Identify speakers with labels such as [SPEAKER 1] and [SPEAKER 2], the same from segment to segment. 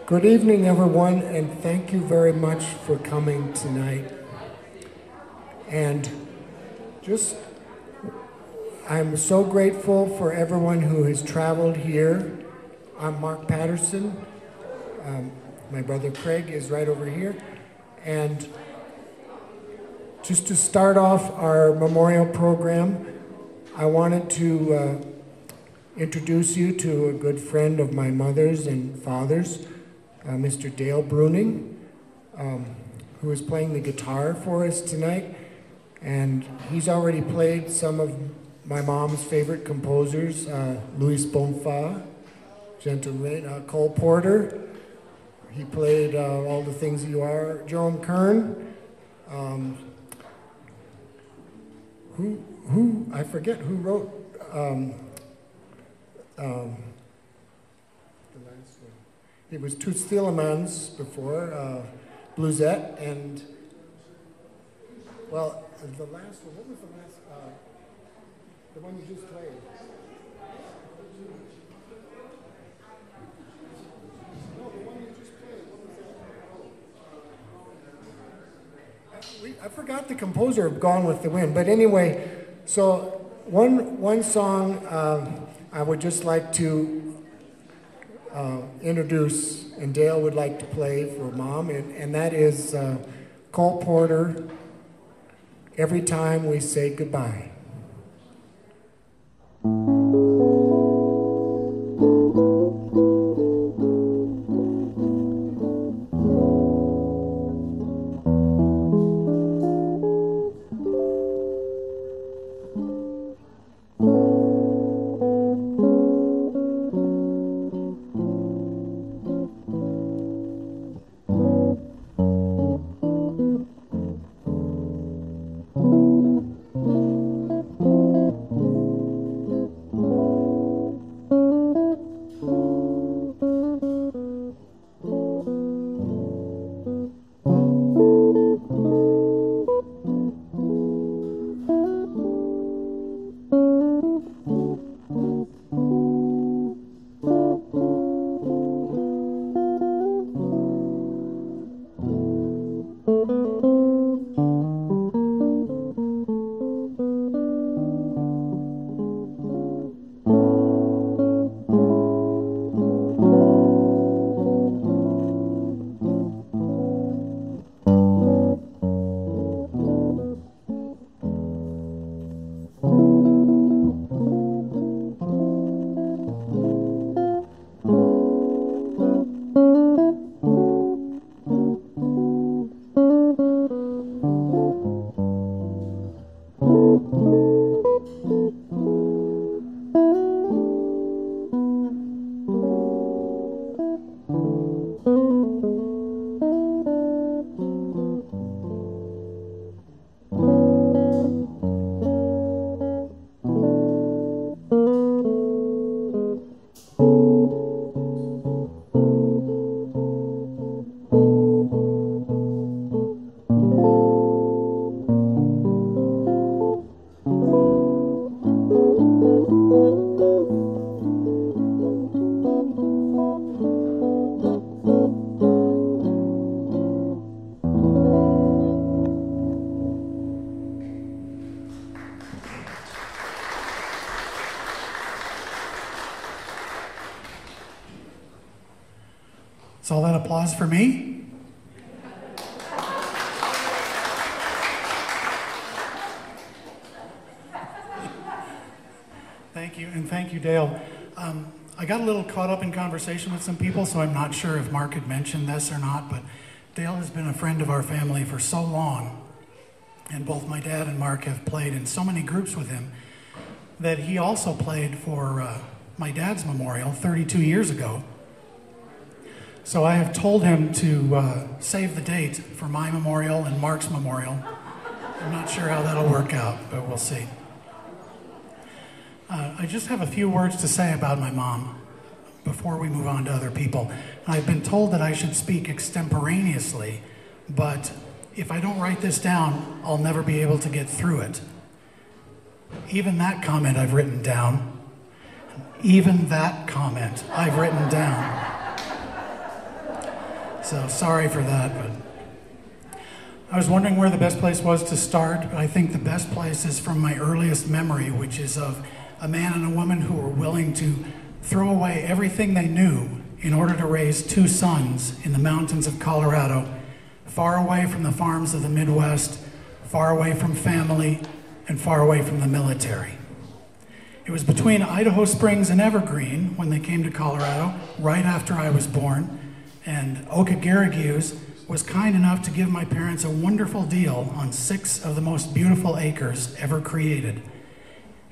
[SPEAKER 1] Good evening, everyone, and thank you very much for coming tonight. And I'm so grateful for everyone who has traveled here. I'm Mark Patterson. My brother Craig is right over here. And just to start off our memorial program, I wanted to introduce you to a good friend of my mother's and father's, Mr. Dale Bruning, who is playing the guitar for us tonight. And he's already played some of my mom's favorite composers, Louis Bonfa, Gentleman, Cole Porter. He played All the Things You Are, Jerome Kern. I forget who wrote the last one. It was Toots Thielemans before, Bluesette, and, well, the last one, what was the last, the one you just played? No, the one you just played, what was that? I forgot the composer of Gone with the Wind, but anyway, so one song I would just like to introduce, and Dale would like to play for Mom, and that is Cole Porter, Every Time We Say Goodbye.
[SPEAKER 2] Is all that applause for me? Thank you, and thank you, Dale. I got a little caught up in conversation with some people, so I'm not sure if Mark had mentioned this or not, but Dale has been a friend of our family for so long, and both my dad and Mark have played in so many groups with him that he also played for my dad's memorial 32 years ago. So I have told him to save the date for my memorial and Mark's memorial. I'm not sure how that'll work out, but we'll see. I just have a few words to say about my mom before we move on to other people. I've been told that I should speak extemporaneously, but if I don't write this down, I'll never be able to get through it. Even that comment I've written down. Even that comment I've written down. So sorry for that, but I was wondering where the best place was to start. I think the best place is from my earliest memory, which is of a man and a woman who were willing to throw away everything they knew in order to raise 2 sons in the mountains of Colorado, far away from the farms of the Midwest, far away from family, and far away from the military. It was between Idaho Springs and Evergreen when they came to Colorado, right after I was born, and Ochsner was kind enough to give my parents a wonderful deal on 6 of the most beautiful acres ever created.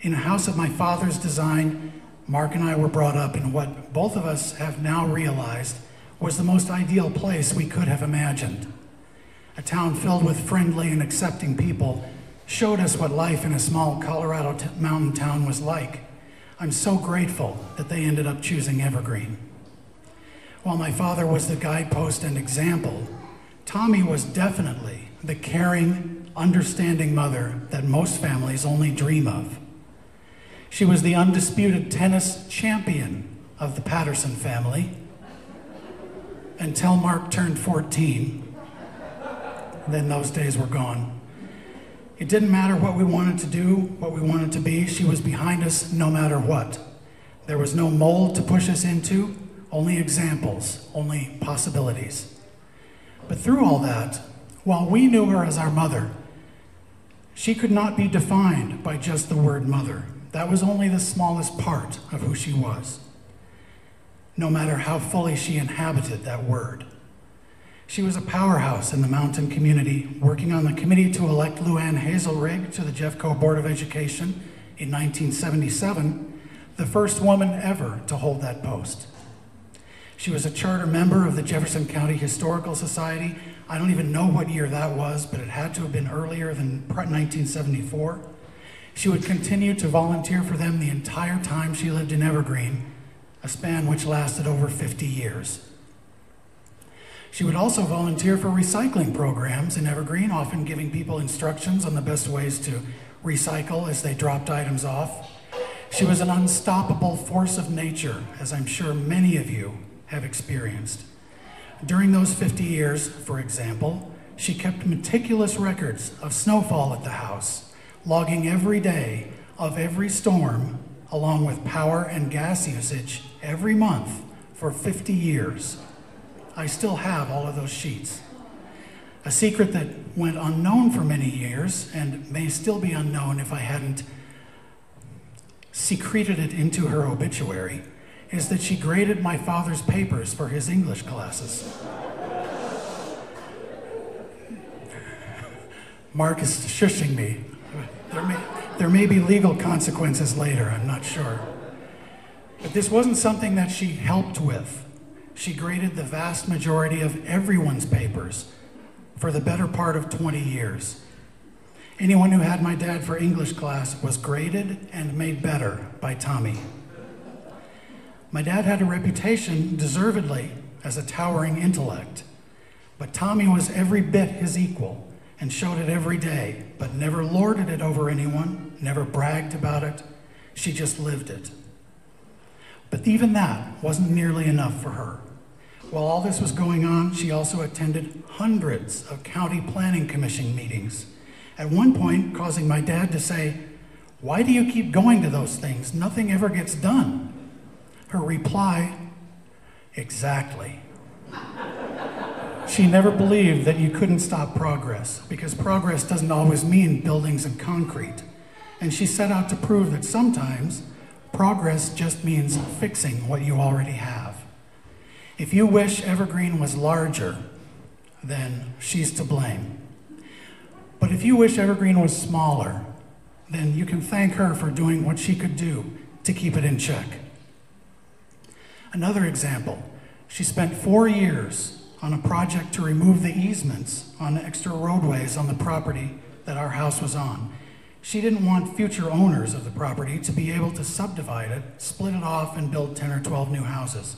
[SPEAKER 2] In a house of my father's design, Mark and I were brought up in what both of us have now realized was the most ideal place we could have imagined. A town filled with friendly and accepting people showed us what life in a small Colorado mountain town was like. I'm so grateful that they ended up choosing Evergreen. While my father was the guidepost and example, Tommy was definitely the caring, understanding mother that most families only dream of. She was the undisputed tennis champion of the Patterson family until Mark turned 14. Then those days were gone. It didn't matter what we wanted to do, what we wanted to be. She was behind us no matter what. There was no mold to push us into, only examples, only possibilities. But through all that, while we knew her as our mother, she could not be defined by just the word mother. That was only the smallest part of who she was, no matter how fully she inhabited that word. She was a powerhouse in the mountain community, working on the committee to elect Luann Hazelrig to the Jeffco Board of Education in 1977, the first woman ever to hold that post. She was a charter member of the Jefferson County Historical Society. I don't even know what year that was, but it had to have been earlier than 1974. She would continue to volunteer for them the entire time she lived in Evergreen, a span which lasted over 50 years. She would also volunteer for recycling programs in Evergreen, often giving people instructions on the best ways to recycle as they dropped items off. She was an unstoppable force of nature, as I'm sure many of you have experienced. During those 50 years, for example, she kept meticulous records of snowfall at the house, logging every day of every storm, along with power and gas usage every month for 50 years. I still have all of those sheets. A secret that went unknown for many years and may still be unknown if I hadn't secreted it into her obituary is that she graded my father's papers for his English classes. Mark is shushing me. There may be legal consequences later, I'm not sure. But this wasn't something that she helped with. She graded the vast majority of everyone's papers for the better part of 20 years. Anyone who had my dad for English class was graded and made better by Tommy. My dad had a reputation, deservedly, as a towering intellect, but Tommy was every bit his equal and showed it every day, but never lorded it over anyone, never bragged about it. She just lived it. But even that wasn't nearly enough for her. While all this was going on, she also attended hundreds of county planning commission meetings, at one point causing my dad to say, "Why do you keep going to those things? Nothing ever gets done." Her reply, "Exactly." She never believed that you couldn't stop progress, because progress doesn't always mean buildings and concrete. And she set out to prove that sometimes progress just means fixing what you already have. If you wish Evergreen was larger, then she's to blame. But if you wish Evergreen was smaller, then you can thank her for doing what she could do to keep it in check. Another example, she spent 4 years on a project to remove the easements on extra roadways on the property that our house was on. She didn't want future owners of the property to be able to subdivide it, split it off, and build 10 or 12 new houses.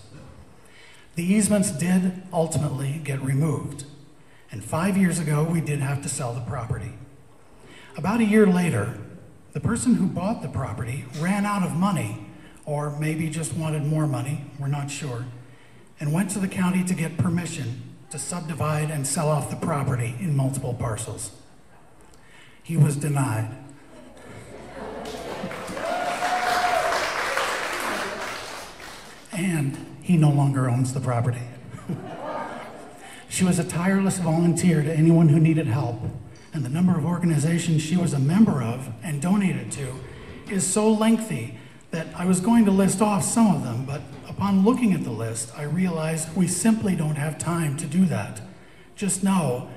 [SPEAKER 2] The easements did ultimately get removed, and 5 years ago, we did have to sell the property. About a year later, the person who bought the property ran out of money, or maybe just wanted more money, we're not sure, and went to the county to get permission to subdivide and sell off the property in multiple parcels. He was denied. And he no longer owns the property. She was a tireless volunteer to anyone who needed help, and the number of organizations she was a member of and donated to is so lengthy that I was going to list off some of them, but upon looking at the list, I realized we simply don't have time to do that. Just know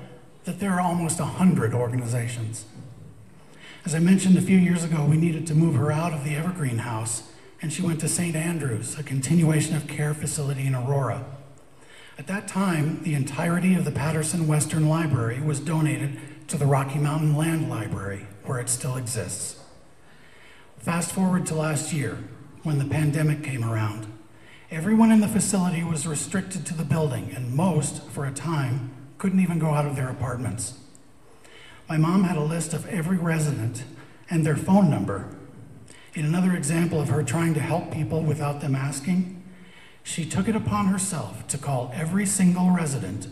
[SPEAKER 2] that there are almost 100 organizations. As I mentioned a few years ago, we needed to move her out of the Evergreen house, and she went to St. Andrew's, a continuation of care facility in Aurora. At that time, the entirety of the Patterson Western Library was donated to the Rocky Mountain Land Library, where it still exists. Fast forward to last year, when the pandemic came around. Everyone in the facility was restricted to the building, and most, for a time, couldn't even go out of their apartments. My mom had a list of every resident and their phone number. In another example of her trying to help people without them asking, she took it upon herself to call every single resident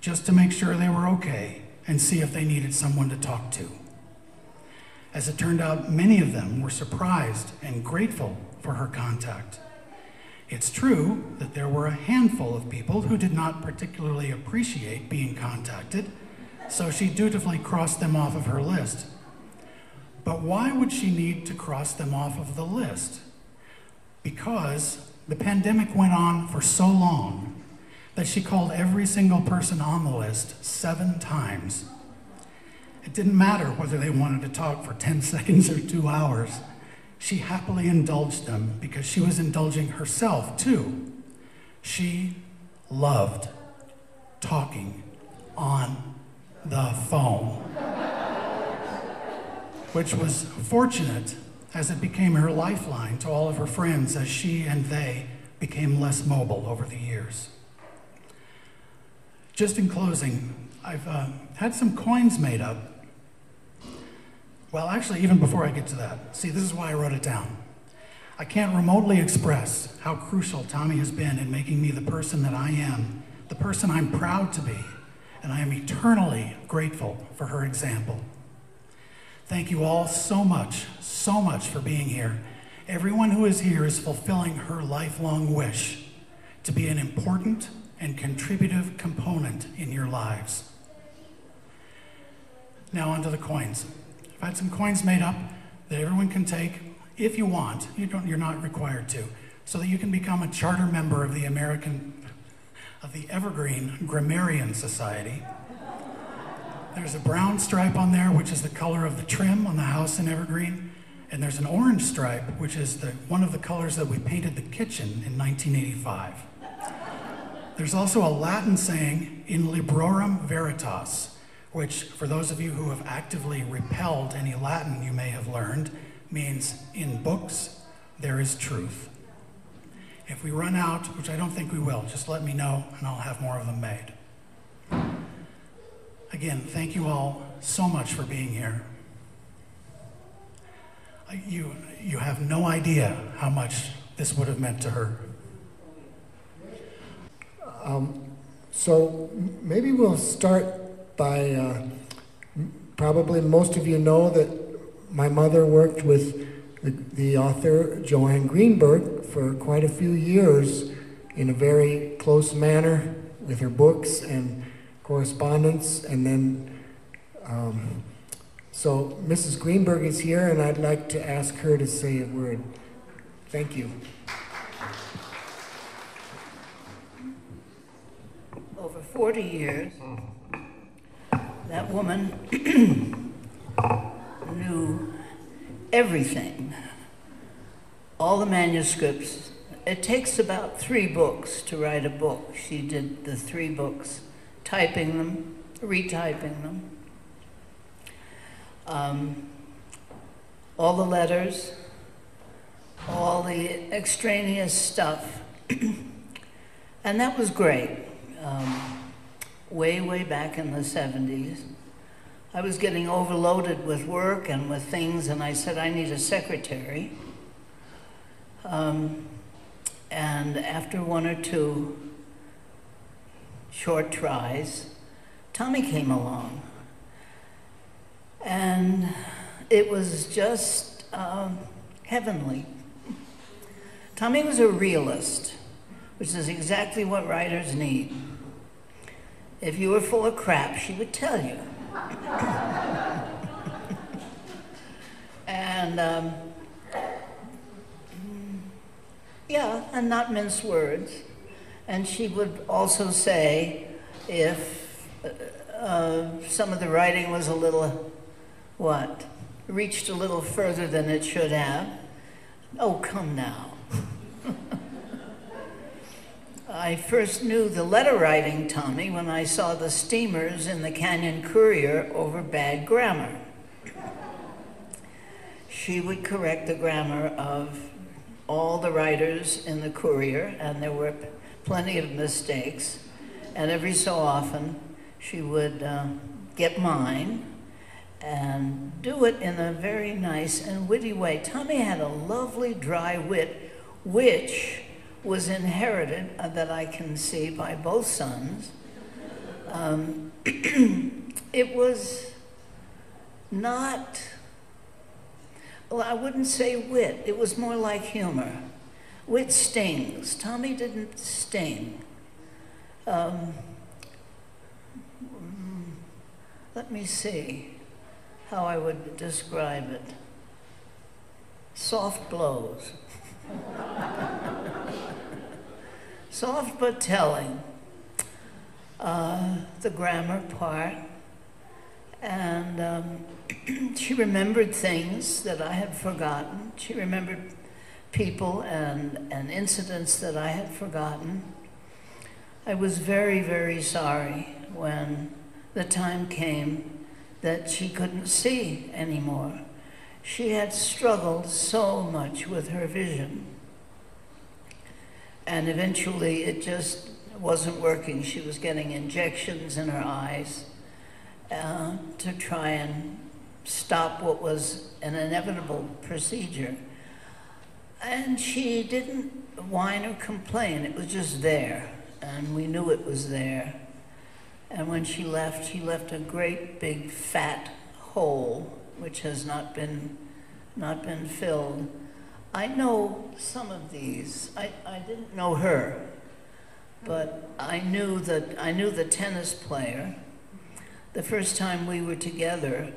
[SPEAKER 2] just to make sure they were okay and see if they needed someone to talk to. As it turned out, many of them were surprised and grateful for her contact. It's true that there were a handful of people who did not particularly appreciate being contacted, so she dutifully crossed them off of her list. But why would she need to cross them off of the list? Because the pandemic went on for so long that she called every single person on the list 7 times. It didn't matter whether they wanted to talk for 10 seconds or 2 hours. She happily indulged them because she was indulging herself too. She loved talking on the phone, which was fortunate as it became her lifeline to all of her friends as she and they became less mobile over the years. Just in closing, I've had some coins made up. Well, actually, even before I get to that, see, this is why I wrote it down. I can't remotely express how crucial Tommy has been in making me the person that I am, the person I'm proud to be, and I am eternally grateful for her example. Thank you all so much for being here. Everyone who is here is fulfilling her lifelong wish to be an important and contributive component in your lives. Now onto the coins. I've had some coins made up that everyone can take if you want. You're not required to, so that you can become a charter member of the Evergreen Grammarian Society. There's a brown stripe on there, which is the color of the trim on the house in Evergreen, and there's an orange stripe, which is one of the colors that we painted the kitchen in 1985. There's also a Latin saying, in librorum veritas, which, for those of you who have actively repelled any Latin you may have learned, means in books there is truth. If we run out, which I don't think we will, just let me know and I'll have more of them made. Again, thank you all so much for being here. You have no idea how much this would have meant to her.
[SPEAKER 1] So maybe we'll start by, probably most of you know that my mother worked with the author Joanne Greenberg for quite a few years in a very close manner with her books and correspondence. And then, so Mrs. Greenberg is here, and I'd like to ask her to say a word. Thank you.
[SPEAKER 3] Over 40 years, that woman knew everything, all the manuscripts. It takes about 3 books to write a book. She did the 3 books, typing them, retyping them. All the letters, all the extraneous stuff. And that was great. Way back in the 70s. I was getting overloaded with work and with things, and I said, I need a secretary. And after 1 or 2, short tries, Tommy came along. And it was just heavenly. Tommy was a realist, which is exactly what writers need. If you were full of crap, she would tell you. And yeah, and not mince words. And she would also say if some of the writing was a little, reached a little further than it should have. Oh, come now. I first knew the letter writing Tommy when I saw the steamers in the Canyon Courier over bad grammar. She would correct the grammar of all the writers in the Courier, and there were plenty of mistakes. And every so often, she would get mine and do it in a very nice and witty way. Tommy had a lovely dry wit, which was inherited, that I can see, by both sons. It was not, well, I wouldn't say wit, it was more like humor. Wit stings. Tommy didn't sting. Let me see how I would describe it. Soft blows. Soft but telling. The grammar part. And she remembered things that I had forgotten. She remembered people and incidents that I had forgotten. I was very, very sorry when the time came that she couldn't see anymore. She had struggled so much with her vision. And eventually it just wasn't working. She was getting injections in her eyes to try and stop what was an inevitable procedure. And she didn't whine or complain. It was just there, and we knew it was there. And when she left a great big fat hole, which has not been filled. I know some of these. I didn't know her, but I knew the tennis player. The first time we were together,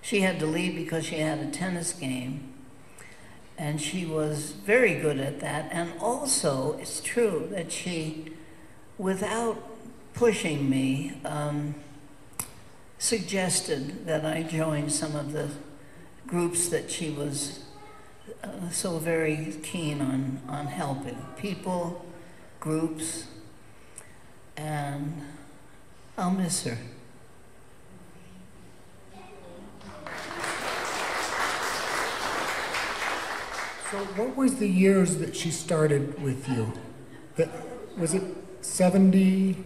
[SPEAKER 3] she had to leave because she had a tennis game, and she was very good at that. And also, it's true that she, without pushing me, suggested that I join some of the groups that she was so very keen on helping. People, groups, and I'll miss her.
[SPEAKER 1] So what was the years that she started with you? Was it 70?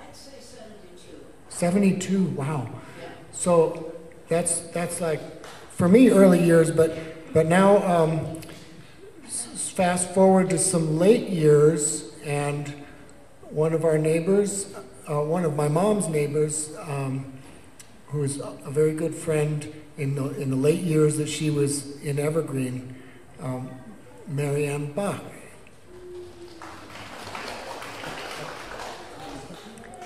[SPEAKER 3] I'd say 72.
[SPEAKER 1] 72, wow. Yeah. So that's like, for me, early years, but now fast forward to some late years, and one of our neighbors, one of my mom's neighbors, who is a very good friend in the late years that she was in Evergreen, Maryanne Bach.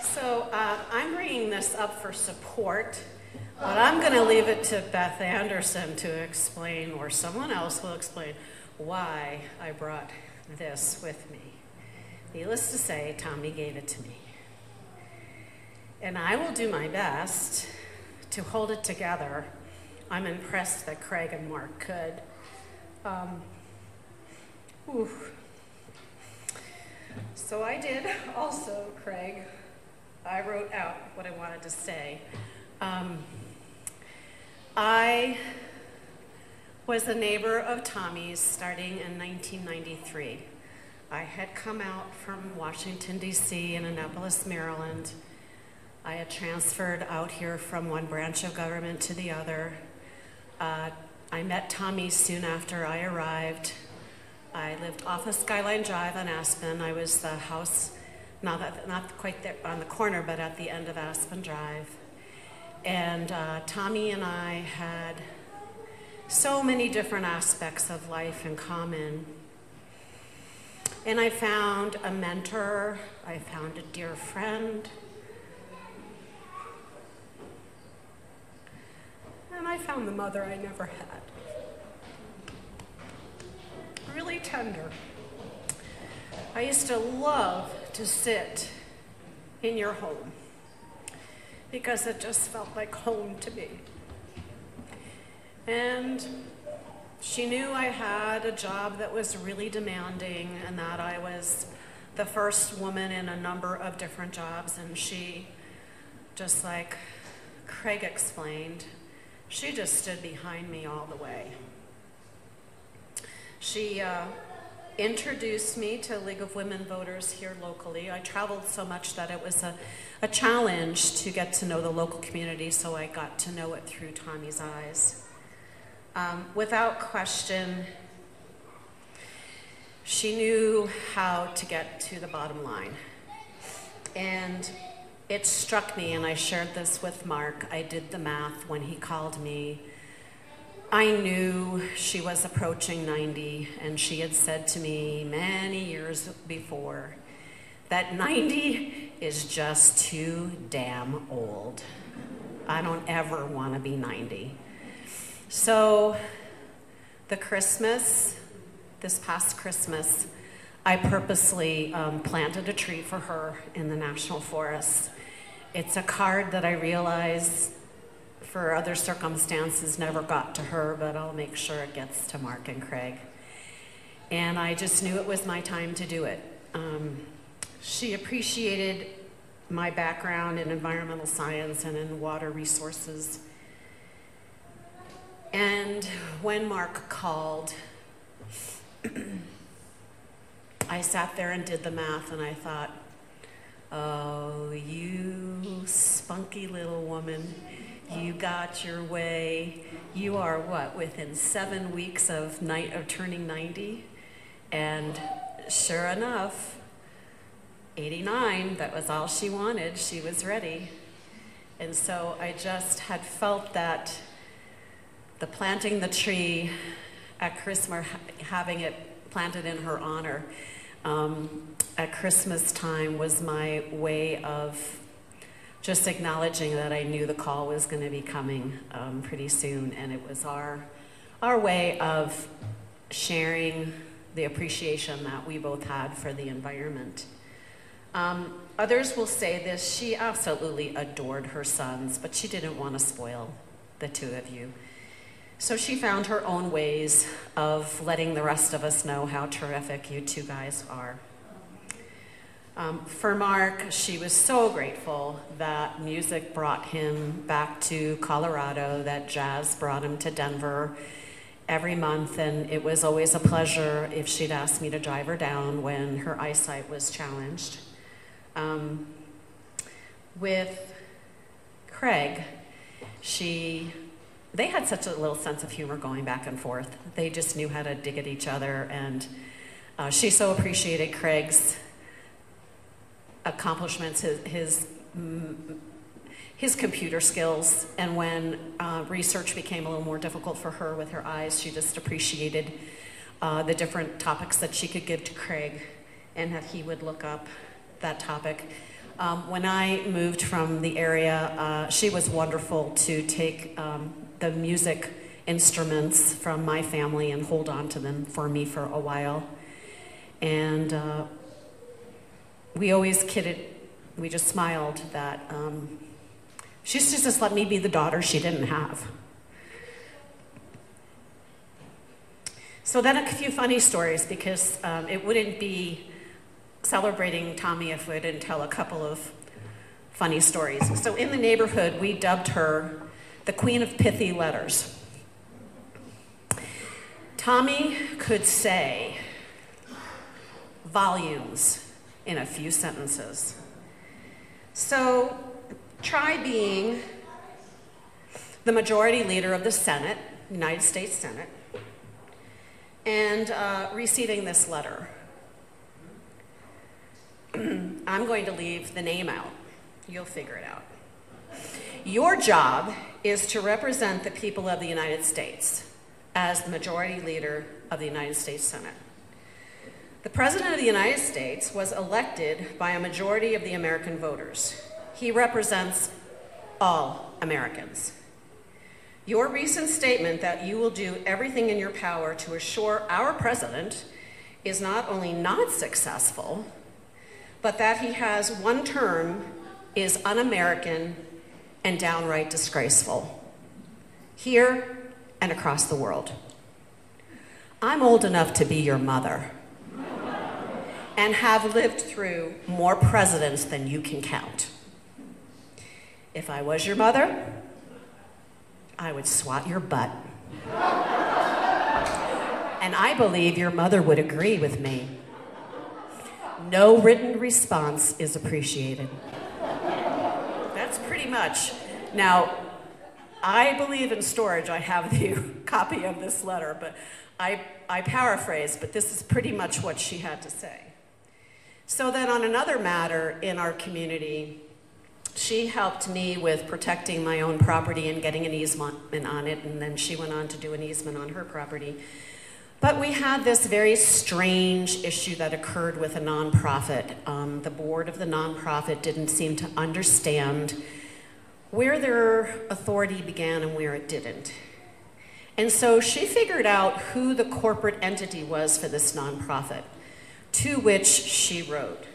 [SPEAKER 4] So I'm bringing this up for support, but I'm going to leave it to Beth Anderson to explain, or someone else will explain, why I brought this with me. Needless to say, Tommy gave it to me. And I will do my best to hold it together. I'm impressed that Craig and Mark could. So I did also, Craig. I wrote out what I wanted to say. I was a neighbor of Tommy's starting in 1993. I had come out from Washington, D.C. in Annapolis, Maryland. I had transferred out here from one branch of government to the other. I met Tommy soon after I arrived. I lived off of Skyline Drive on Aspen. I was the house not quite there on the corner, but at the end of Aspen Drive. And Tommy and I had so many different aspects of life in common. And I found a mentor, I found a dear friend, and I found the mother I never had. Really tender. I used to love to sit in your home because it just felt like home to me. And she knew I had a job that was really demanding and that I was the first woman in a number of different jobs, and she, just like Craig explained, she just stood behind me all the way. She introduced me to League of Women Voters here locally. I traveled so much that it was a challenge to get to know the local community, so I got to know it through Tommy's eyes. Without question, she knew how to get to the bottom line. And it struck me, and I shared this with Mark, I did the math when he called me. I knew she was approaching 90, and she had said to me many years before that 90 is just too damn old. I don't ever want to be 90. So this past Christmas, I purposely planted a tree for her in the National Forest. It's a card that I realize for other circumstances never got to her, but I'll make sure it gets to Mark and Craig. And I just knew it was my time to do it. She appreciated my background in environmental science and in water resources. And when Mark called, I sat there and did the math, and I thought, oh, you spunky little woman, you got your way. You are what, within 7 weeks of turning 90? And sure enough, 89, that was all she wanted. She was ready. And so I just had felt that the planting the tree at Christmas, having it planted in her honor at Christmas time was my way of just acknowledging that I knew the call was going to be coming pretty soon, and it was our way of sharing the appreciation that we both had for the environment. Others will say this, she absolutely adored her sons, but she didn't want to spoil the two of you. So she found her own ways of letting the rest of us know how terrific you two guys are. For Mark, she was so grateful that music brought him back to Colorado, that jazz brought him to Denver every month, and it was always a pleasure if she'd ask me to drive her down when her eyesight was challenged. With Craig, they had such a little sense of humor going back and forth. They just knew how to dig at each other, and she so appreciated Craig's accomplishments, his computer skills, and when research became a little more difficult for her with her eyes, she just appreciated the different topics that she could give to Craig and that he would look up that topic. When I moved from the area, she was wonderful to take the music instruments from my family and hold on to them for me for a while. And we always kidded, we just smiled that she used to just let me be the daughter she didn't have. So then a few funny stories, because it wouldn't be celebrating Tommy if we didn't tell a couple of funny stories. So in the neighborhood, we dubbed her the Queen of Pithy Letters. Tommy could say volumes in a few sentences. So try being the majority leader of the Senate, United States Senate, and receiving this letter. I'm going to leave the name out. You'll figure it out. Your job is to represent the people of the United States as the majority leader of the United States Senate. The President of the United States was elected by a majority of the American voters. He represents all Americans. Your recent statement that you will do everything in your power to assure our president is not only not successful, but that he has one term is un-American and downright disgraceful, here and across the world. I'm old enough to be your mother and have lived through more presidents than you can count. If I was your mother, I would swat your butt. And I believe your mother would agree with me. No written response is appreciated. That's pretty much. Now, I believe in storage. I have the copy of this letter, but I paraphrase, but this is pretty much what she had to say. So then on another matter in our community, she helped me with protecting my own property and getting an easement on it, and then she went on to do an easement on her property. But we had this very strange issue that occurred with a nonprofit. The board of the nonprofit didn't seem to understand where their authority began and where it didn't. And so she figured out who the corporate entity was for this nonprofit, to which she wrote,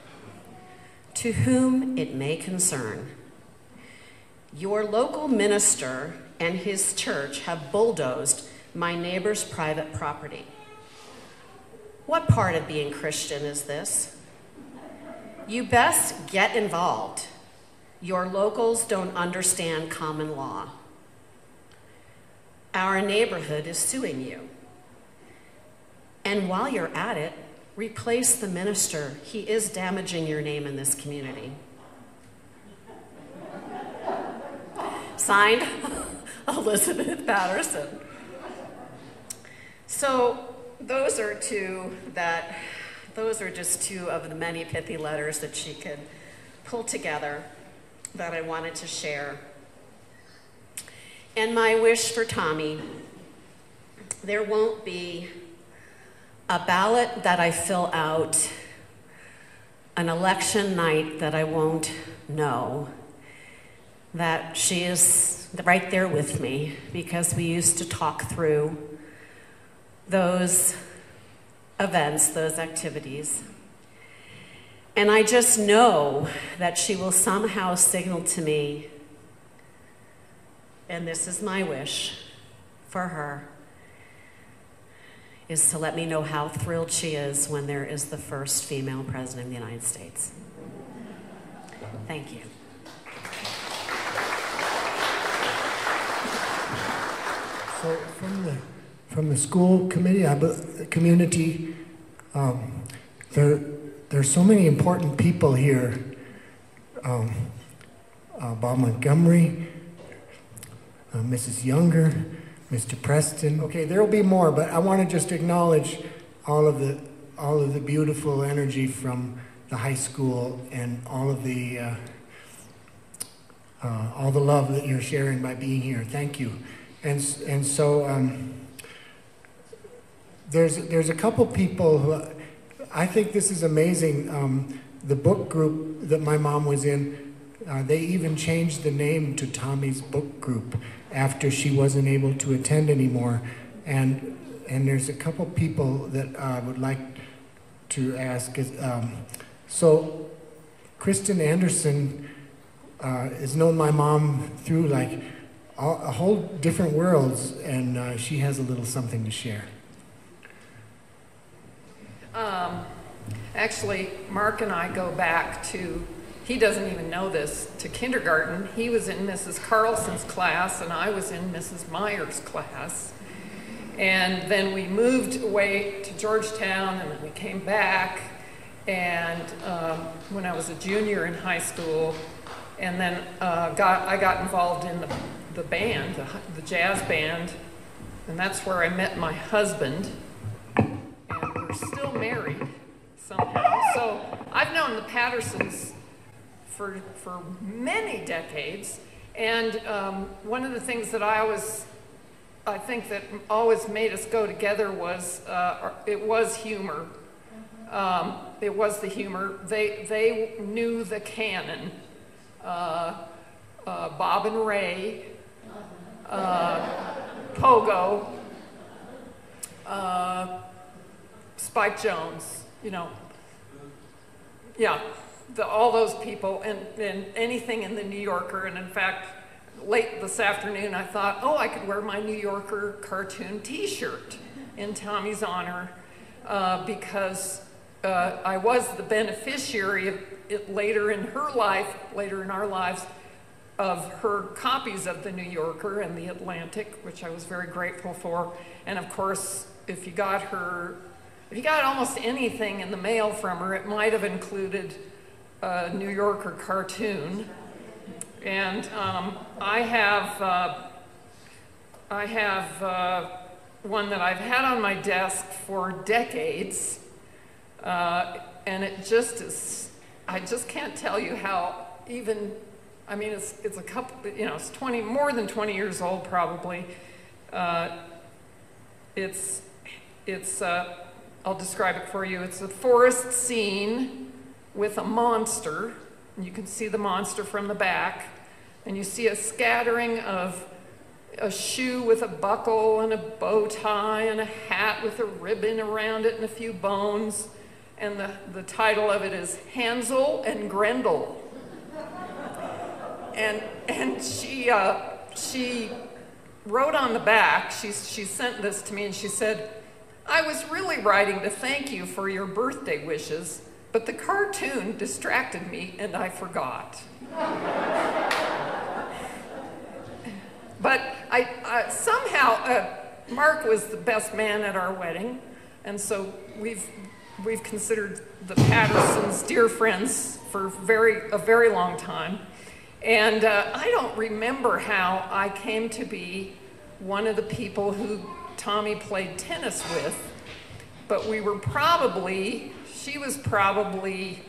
[SPEAKER 4] "To whom it may concern, your local minister and his church have bulldozed my neighbor's private property. What part of being Christian is this? You best get involved. Your locals don't understand common law. Our neighborhood is suing you. And while you're at it, replace the minister. He is damaging your name in this community." Signed, Elizabeth Patterson. So those are just two of the many pithy letters that she could pull together that I wanted to share. And my wish for Tommy, there won't be a ballot that I fill out, an election night that I won't know, that she is right there with me, because we used to talk through those events, those activities. And I just know that she will somehow signal to me, and this is my wish for her, is to let me know how thrilled she is when there is the first female president of the United States. Thank you.
[SPEAKER 1] So from the school committee, community, there's so many important people here. Bob Montgomery, Mrs. Younger, Mr. Preston. Okay, there will be more, but I want to just acknowledge all of the beautiful energy from the high school and all the love that you're sharing by being here. Thank you. And so there's a couple people who I think this is amazing. The book group that my mom was in, they even changed the name to Tommy's Book Group after she wasn't able to attend anymore. And there's a couple people that I would like to ask. So Kristin Anderson has known my mom through like a whole different worlds, and she has a little something to share.
[SPEAKER 5] Actually, Mark and I go back to, he doesn't even know this, to kindergarten. He was in Mrs. Carlson's class, and I was in Mrs. Meyer's class. And then we moved away to Georgetown, and then we came back. And when I was a junior in high school, and then I got involved in the band, the jazz band, and that's where I met my husband. And we're still married somehow. So I've known known the Pattersons for many decades, and one of the things that I think that always made us go together was it was humor. It was the humor. They knew the canon. Bob and Ray, Pogo, Spike Jones, you know. Yeah, all those people, and anything in the New Yorker. And in fact, late this afternoon, I thought, oh, I could wear my New Yorker cartoon T-shirt in Tommy's honor because I was the beneficiary of it later in her life, later in our lives, of her copies of the New Yorker and the Atlantic, which I was very grateful for. And of course, if you got almost anything in the mail from her, it might have included a New Yorker cartoon. And I have one that I've had on my desk for decades, and it just is, I just can't tell you how even, I mean, it's a couple, you know, it's more than 20 years old probably. I'll describe it for you. It's a forest scene with a monster. You can see the monster from the back, and you see a scattering of a shoe with a buckle and a bow tie and a hat with a ribbon around it and a few bones. And the title of it is Hansel and Grendel. And she wrote on the back, she sent this to me, and she said, I was really writing to thank you for your birthday wishes, but the cartoon distracted me and I forgot. But I somehow, Mark was the best man at our wedding, and so we've considered the Pattersons dear friends for a very long time. And I don't remember how I came to be one of the people who Tommy played tennis with, but she was probably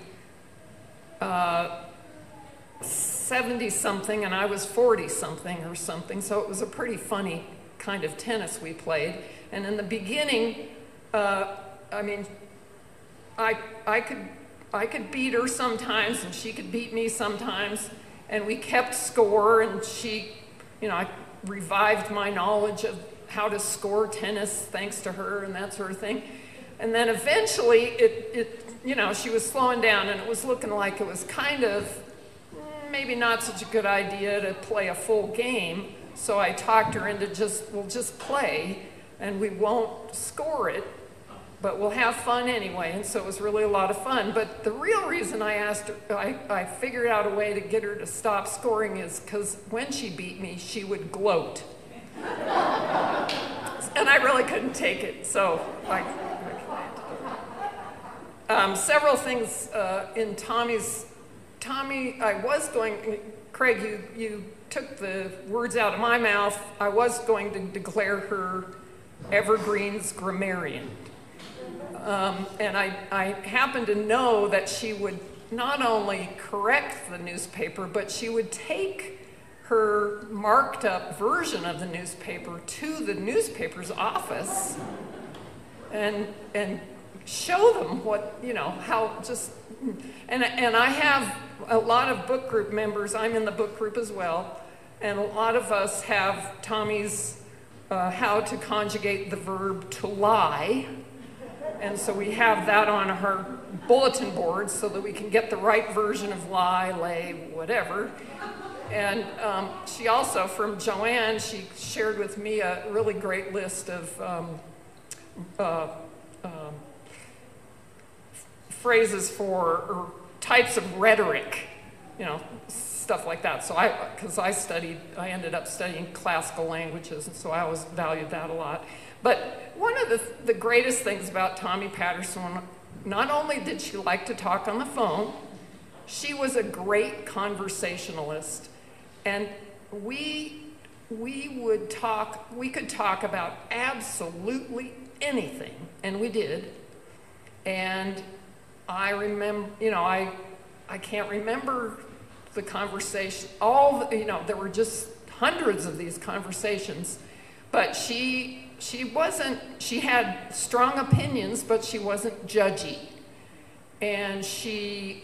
[SPEAKER 5] 70-something and I was 40-something or something, so it was a pretty funny kind of tennis we played. And in the beginning, I mean, I could beat her sometimes and she could beat me sometimes, and we kept score, and she, you know, I revived my knowledge of how to score tennis thanks to her and that sort of thing. And then eventually you know, she was slowing down and it was looking like it was kind of maybe not such a good idea to play a full game. So I talked her into we'll just play and we won't score it, but we'll have fun anyway. And so it was really a lot of fun. But the real reason I asked her, I figured out a way to get her to stop scoring is because when she beat me, she would gloat. And I really couldn't take it, so several things in Tommy, Craig, you took the words out of my mouth. I was going to declare her Evergreen's grammarian. And I happen to know that she would not only correct the newspaper, but she would take her marked up version of the newspaper to the newspaper's office and show them what, you know, how just, and I have a lot of book group members. I'm in the book group as well, and a lot of us have Tommy's how to conjugate the verb to lie, and so we have that on her bulletin board so that we can get the right version of lie, lay, whatever. And she also, from Joanne, she shared with me a really great list of phrases or types of rhetoric, you know, stuff like that. So because I ended up studying classical languages, and so I always valued that a lot. But one of the greatest things about Tommy Patterson, not only did she like to talk on the phone, she was a great conversationalist. And we could talk about absolutely anything, and we did. And I remember, I can't remember the conversation. There were just hundreds of these conversations, but she had strong opinions, but she wasn't judgy. And she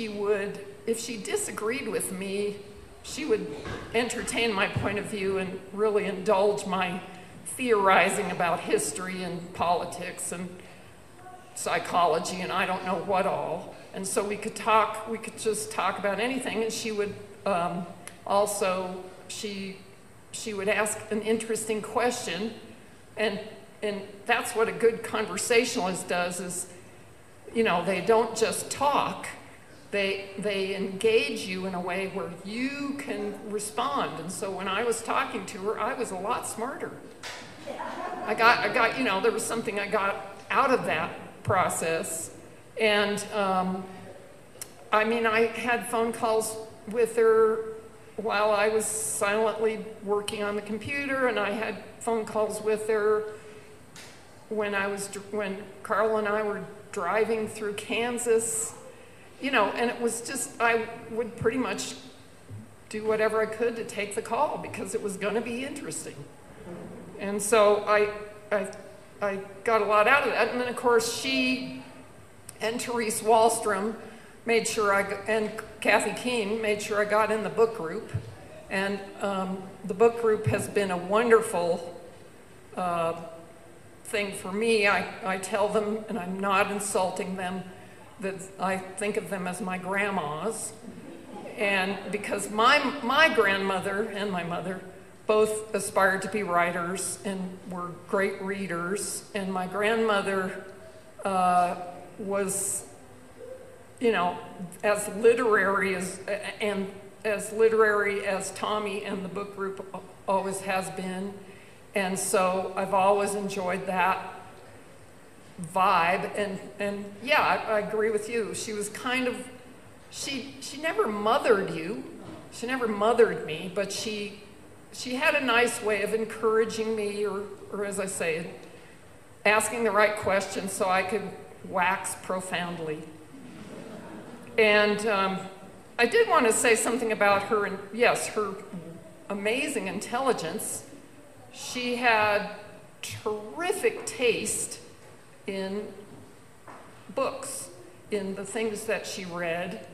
[SPEAKER 5] would, if she disagreed with me, she would entertain my point of view and really indulge my theorizing about history and politics and psychology and I don't know what all. And so we could just talk about anything. And she would also, she would ask an interesting question, and that's what a good conversationalist does is, they don't just talk, they engage you in a way where you can respond. And so when I was talking to her, I was a lot smarter. I got, there was something I got out of that process. And I had phone calls with her while I was silently working on the computer, and I had phone calls with her when Carl and I were driving through Kansas, and it was just, I would pretty much do whatever I could to take the call because it was going to be interesting. And so I got a lot out of that. And then, of course, she and Therese Wallstrom made sure and Kathy Keene made sure I got in the book group. And the book group has been a wonderful thing for me. I tell them, and I'm not insulting them, that I think of them as my grandmas. And because my grandmother and my mother both aspired to be writers and were great readers, and my grandmother was, as literary as Tommy and the book group always has been. And so I've always enjoyed that vibe. And yeah, I agree with you. She was kind of, she never mothered you. She never mothered me, but she had a nice way of encouraging me, or as I say, asking the right questions so I could wax profoundly. And I did want to say something about her, and yes, her amazing intelligence. She had terrific taste in books, in the things that she read.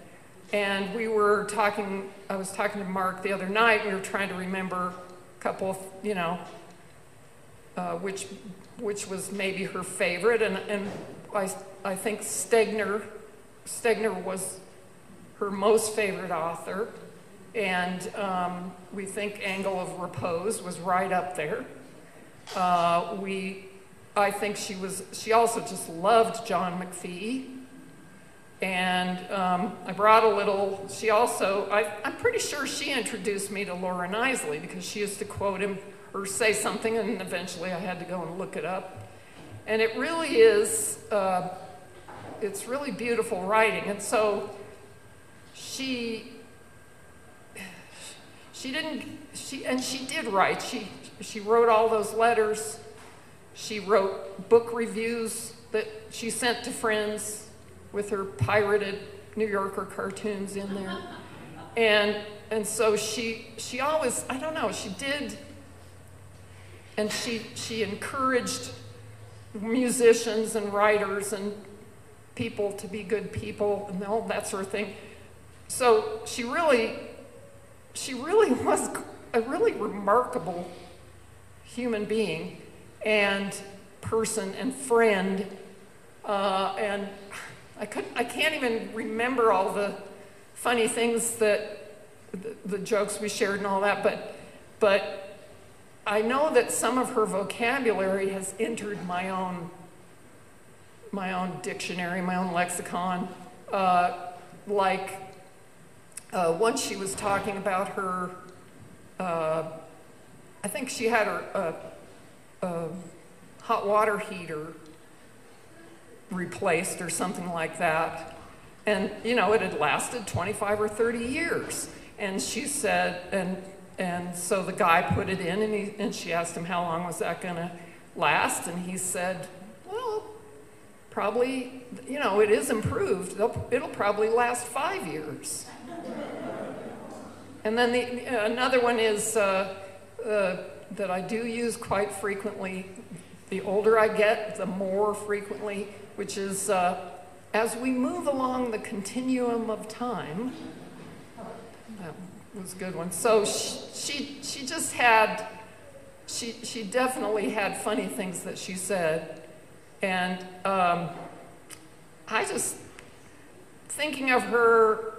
[SPEAKER 5] And I was talking to Mark the other night, we were trying to remember a couple of, which was maybe her favorite, and I think Stegner was her most favorite author, and we think Angle of Repose was right up there. I think she also just loved John McPhee. And I brought a little, I'm pretty sure she introduced me to Laura Knisley because she used to quote him or say something, and eventually I had to go and look it up. And it really is, it's really beautiful writing. And so she did write. She wrote all those letters. She wrote book reviews that she sent to friends with her pirated New Yorker cartoons in there. And so she always, I don't know, she did, and she encouraged musicians and writers and people to be good people and all that sort of thing. So she really was a really remarkable human being and person and friend, and I can't even remember all the funny things that the jokes we shared and all that, but I know that some of her vocabulary has entered my own dictionary, my own lexicon. Once she was talking about her, I think she had her hot water heater replaced or something like that, and it had lasted 25 or 30 years, and she said, and so the guy put it in, and she asked him how long was that gonna last, and he said, well, probably, you know, it is improved. It'll probably last 5 years. And then another one is that I do use quite frequently. The older I get, the more frequently, which is as we move along the continuum of time. That was a good one. So she just had, she definitely had funny things that she said. And I just, thinking of her,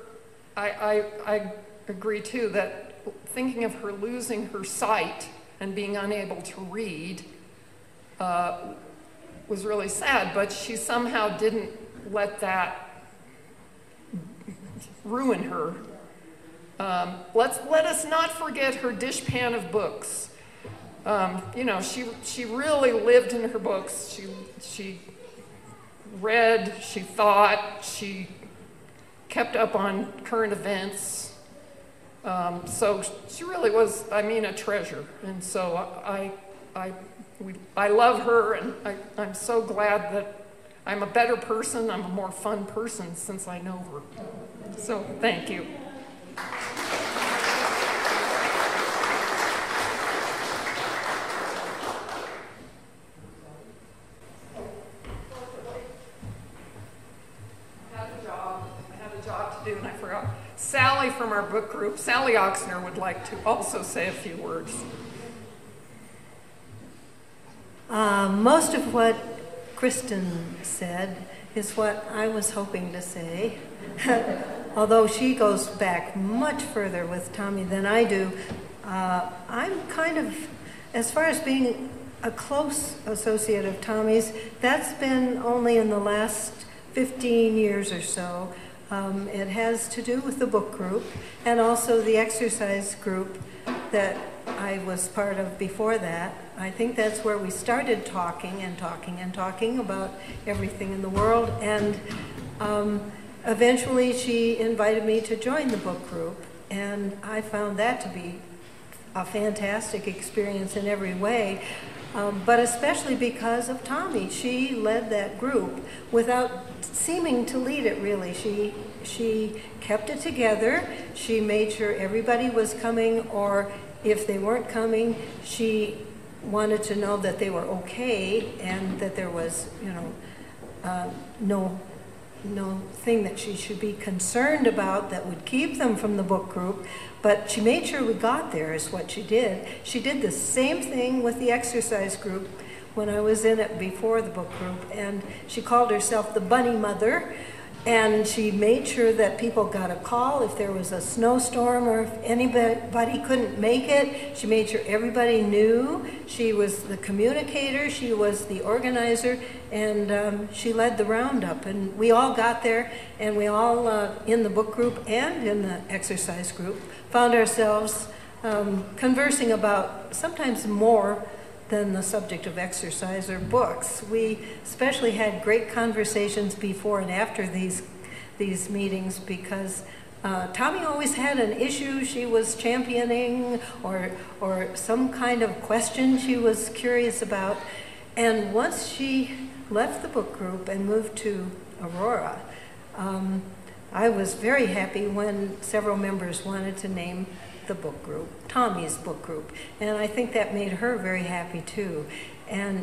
[SPEAKER 5] I agree too that thinking of her losing her sight and being unable to read was really sad, but she somehow didn't let that ruin her. Let us not forget her dishpan of books. You know, she really lived in her books. She read, she thought, she kept up on current events. So she really was, I mean, a treasure. And so I love her, and I'm so glad that I'm a better person, I'm a more fun person since I know her. So thank you. I had a job to do, and I forgot. Sally from our book group, Sally Ochsner, would like to also say a few words.
[SPEAKER 6] Most of what Kristen said is what I was hoping to say. Although she goes back much further with Tommy than I do, I'm kind of, as far as being a close associate of Tommy's, that's been only in the last 15 years or so. It has to do with the book group and also the exercise group that I was part of before that. I think that's where we started talking and talking and talking about everything in the world. And eventually she invited me to join the book group. And I found that to be a fantastic experience in every way. But especially because of Tommy. She led that group without seeming to lead it, really. She kept it together. She made sure everybody was coming, or if they weren't coming, she wanted to know that they were okay and that there was, you know, no thing that she should be concerned about that would keep them from the book group. But she made sure we got there is what she did. She did the same thing with the exercise group when I was in it before the book group. And she called herself the Bunny Mother. And she made sure that people got a call if there was a snowstorm or if anybody couldn't make it. She made sure everybody knew. She was the communicator, she was the organizer, and she led the roundup. And we all got there, and we all, in the book group and in the exercise group, found ourselves conversing about sometimes more than the subject of exercise or books. We especially had great conversations before and after these meetings because Tommy always had an issue she was championing or some kind of question she was curious about. And once she left the book group and moved to Aurora, I was very happy when several members wanted to name the book group, Tommy's book group. And I think that made her very happy too. And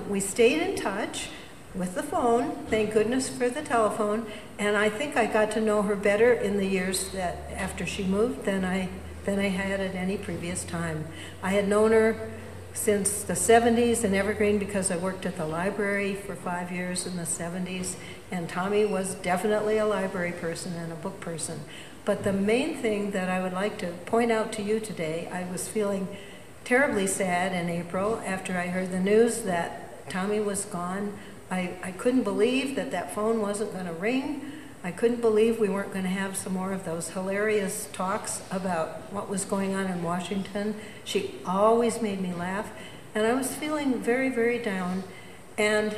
[SPEAKER 6] we stayed in touch with the phone, thank goodness for the telephone, and I think I got to know her better in the years that after she moved than I had at any previous time. I had known her since the 70s in Evergreen because I worked at the library for 5 years in the 70s, and Tommy was definitely a library person and a book person. But the main thing that I would like to point out to you today, I was feeling terribly sad in April after I heard the news that Tommy was gone. I couldn't believe that phone wasn't going to ring. I couldn't believe we weren't going to have some more of those hilarious talks about what was going on in Washington. She always made me laugh. And I was feeling very, very down. And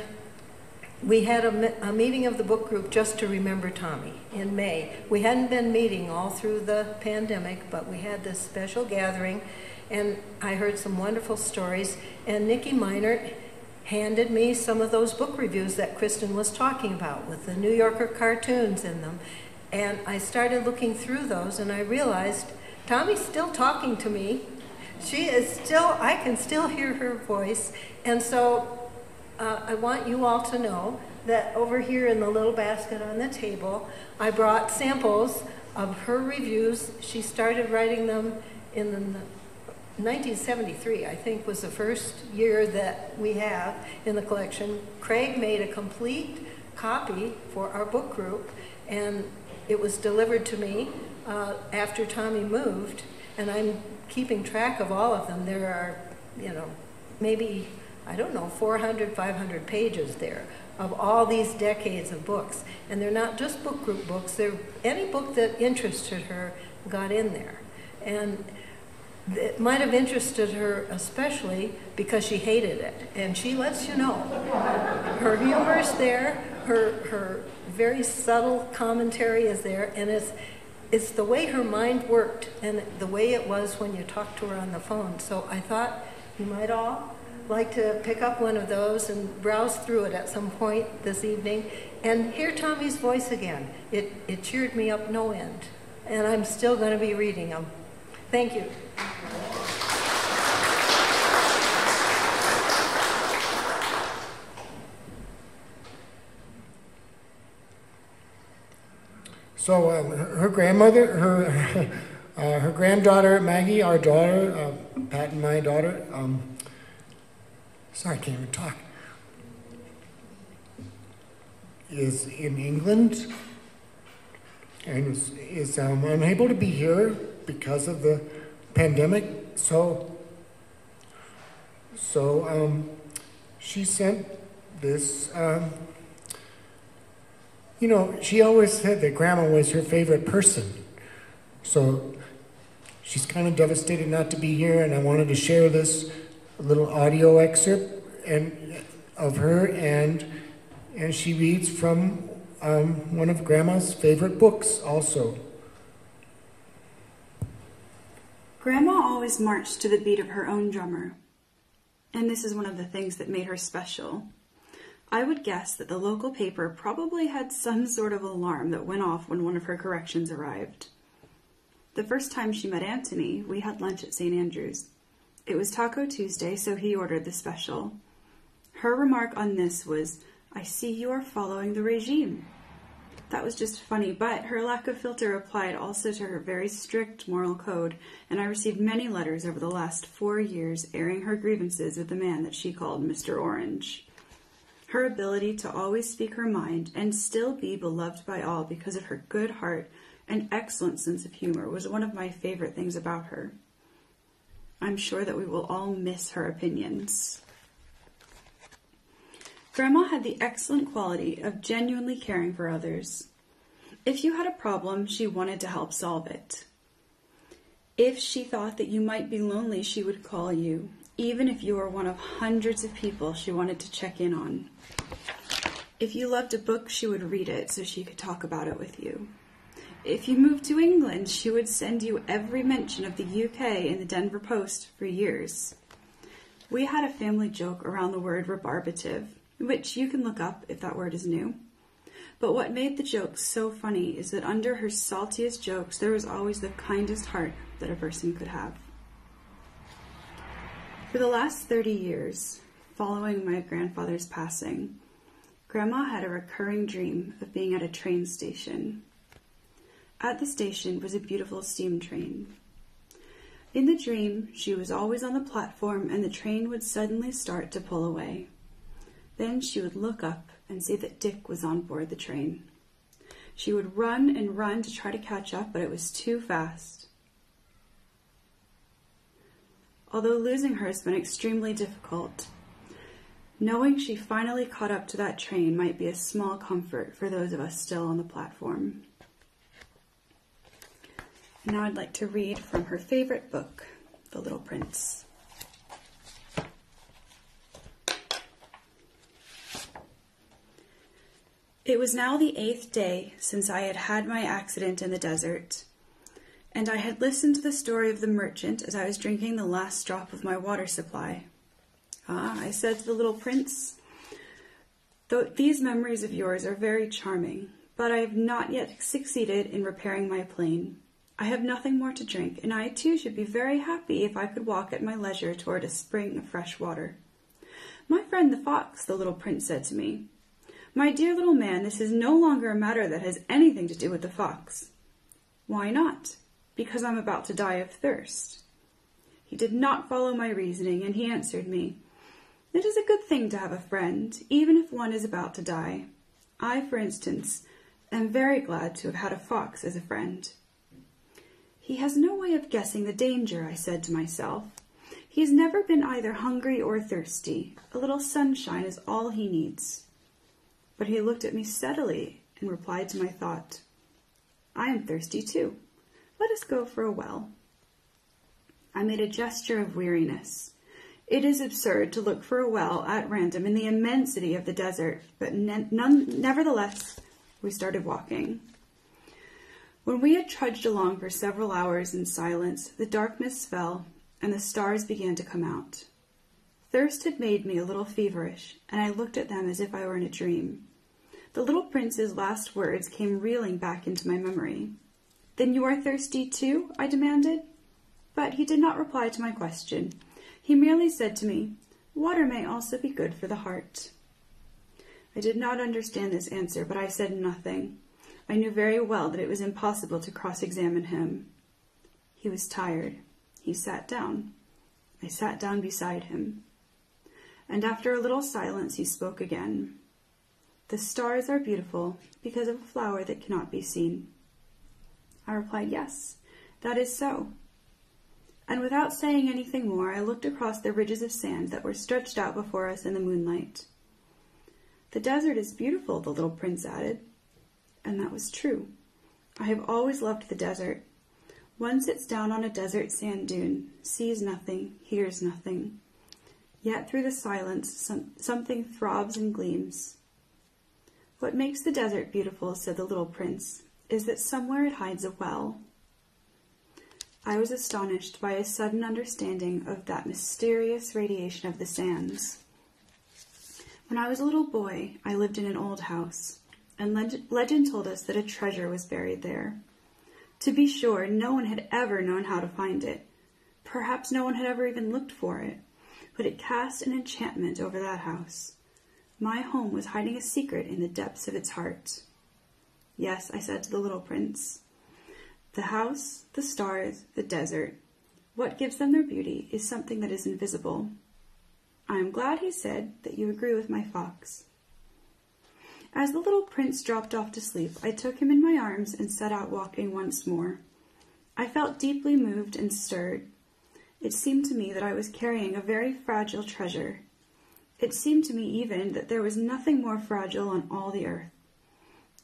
[SPEAKER 6] we had a meeting of the book group just to remember Tommy in May. We hadn't been meeting all through the pandemic, but we had this special gathering, and I heard some wonderful stories. And Nikki Minert handed me some of those book reviews that Kristen was talking about with the New Yorker cartoons in them. And I started looking through those, and I realized Tommy's still talking to me. She is still, I can still hear her voice. And so I want you all to know that over here in the little basket on the table, I brought samples of her reviews. She started writing them in the 1973, I think, was the first year that we have in the collection. Craig made a complete copy for our book group, and it was delivered to me after Tommy moved, and I'm keeping track of all of them. There are, maybe, 400, 500 pages there of all these decades of books. And they're not just book group books. They're any book that interested her got in there. And it might have interested her especially because she hated it. And she lets you know. Her humor is there. Her very subtle commentary is there. And it's the way her mind worked and the way it was when you talked to her on the phone. So I thought you might all like to pick up one of those and browse through it at some point this evening and hear Tommy's voice again. It cheered me up no end. And I'm still going to be reading them. Thank you.
[SPEAKER 1] So her grandmother, her granddaughter Maggie, our daughter, Pat and my daughter, sorry, I can't even talk, is in England and is unable to be here because of the pandemic. So she sent this. She always said that Grandma was her favorite person. So she's kind of devastated not to be here, and I wanted to share this little audio excerpt of her, and she reads from one of Grandma's favorite books also.
[SPEAKER 7] Grandma always marched to the beat of her own drummer, and this is one of the things that made her special. I would guess that the local paper probably had some sort of alarm that went off when one of her corrections arrived. The first time she met Anthony, we had lunch at St. Andrew's. It was Taco Tuesday, so he ordered the special. Her remark on this was, "I see you are following the regime." That was just funny, but her lack of filter applied also to her very strict moral code, and I received many letters over the last 4 years airing her grievances with the man that she called Mr. Orange. Her ability to always speak her mind and still be beloved by all because of her good heart and excellent sense of humor was one of my favorite things about her. I'm sure that we will all miss her opinions. Grandma had the excellent quality of genuinely caring for others. If you had a problem, she wanted to help solve it. If she thought that you might be lonely, she would call you, even if you were one of hundreds of people she wanted to check in on. If you loved a book, she would read it so she could talk about it with you. If you moved to England, she would send you every mention of the UK in the Denver Post for years. We had a family joke around the word rebarbative, which you can look up if that word is new. But what made the joke so funny is that under her saltiest jokes, there was always the kindest heart that a person could have. For the last 30 years, following my grandfather's passing, Grandma had a recurring dream of being at a train station. At the station was a beautiful steam train. In the dream, she was always on the platform and the train would suddenly start to pull away. Then she would look up and see that Dick was on board the train. She would run and run to try to catch up, but it was too fast. Although losing her has been extremely difficult, knowing she finally caught up to that train might be a small comfort for those of us still on the platform. Now I'd like to read from her favorite book, The Little Prince. It was now the 8th day since I had had my accident in the desert, and I had listened to the story of the merchant as I was drinking the last drop of my water supply. "Ah," I said to the little prince, "these memories of yours are very charming, but I have not yet succeeded in repairing my plane. I have nothing more to drink, and I too should be very happy if I could walk at my leisure toward a spring of fresh water." "My friend the fox," the little prince said to me. "My dear little man, this is no longer a matter that has anything to do with the fox." "Why not?" "Because I'm about to die of thirst." He did not follow my reasoning, and he answered me, "It is a good thing to have a friend, even if one is about to die. I, for instance, am very glad to have had a fox as a friend." "He has no way of guessing the danger," I said to myself. "He has never been either hungry or thirsty. A little sunshine is all he needs." But he looked at me steadily and replied to my thought, "I am thirsty too. Let us go for a well." I made a gesture of weariness. It is absurd to look for a well at random in the immensity of the desert, but nevertheless, we started walking. When we had trudged along for several hours in silence, the darkness fell, and the stars began to come out. Thirst had made me a little feverish, and I looked at them as if I were in a dream. The little prince's last words came reeling back into my memory. "Then you are thirsty too?" I demanded. But he did not reply to my question. He merely said to me, "Water may also be good for the heart." I did not understand this answer, but I said nothing. I knew very well that it was impossible to cross-examine him. He was tired. He sat down. I sat down beside him. And after a little silence, he spoke again. "The stars are beautiful because of a flower that cannot be seen." I replied, "Yes, that is so." And without saying anything more, I looked across the ridges of sand that were stretched out before us in the moonlight. "The desert is beautiful," the little prince added. And that was true. I have always loved the desert. One sits down on a desert sand dune, sees nothing, hears nothing. Yet through the silence, something throbs and gleams. "What makes the desert beautiful," said the little prince, "is that somewhere it hides a well." I was astonished by a sudden understanding of that mysterious radiation of the sands. When I was a little boy, I lived in an old house, and legend told us that a treasure was buried there. To be sure, no one had ever known how to find it. Perhaps no one had ever even looked for it, but it cast an enchantment over that house. My home was hiding a secret in the depths of its heart. "Yes," I said to the little prince. "The house, the stars, the desert, what gives them their beauty is something that is invisible." "I am glad," he said, "that you agree with my fox." As the little prince dropped off to sleep, I took him in my arms and set out walking once more. I felt deeply moved and stirred. It seemed to me that I was carrying a very fragile treasure. It seemed to me even that there was nothing more fragile on all the earth.